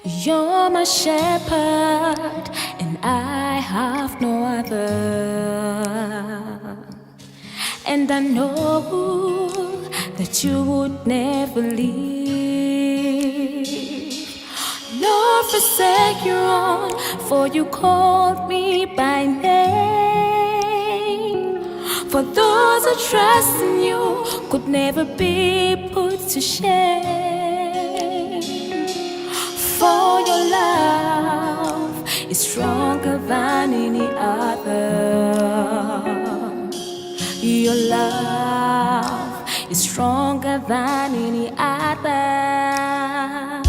You're my shepherd, and I have no other. And I know that you would never leave, nor forsake your own, for you called me by name. For those who trust in you could never be put to shame. For your love is stronger than any other. Your love is stronger than any other.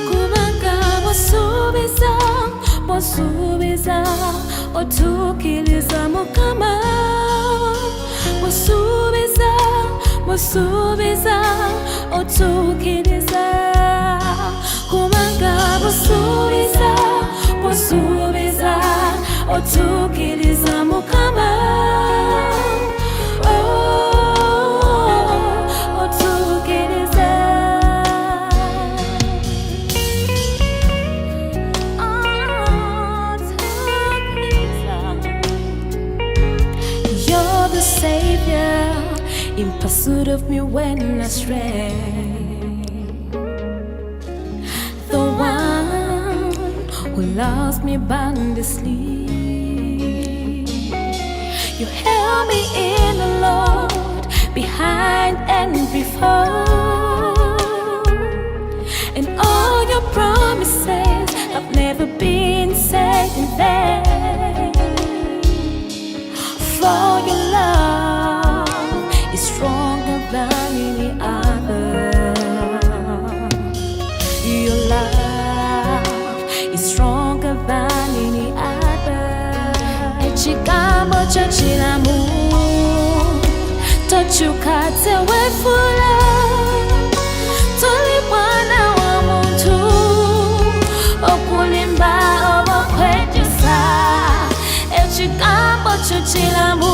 Kubanga Bwosubiza, Bwosubiza, otukiliza mukama. Bwosubiza, Bwosubiza, otukiliza. Kubanga Bwosubiza, Bwosubiza, otukiliza mukama. Savior, in pursuit of me when I stray, the one who loves me boundlessly. You held me in the Lord, behind and before, and all your promises have never been said in vain. For your love is stronger than any other. Your love is stronger than any other. Echigambo chochilamu tochukate wefula toli mwana wa muntu okulimba obokwejusa. Echigambo chochilamu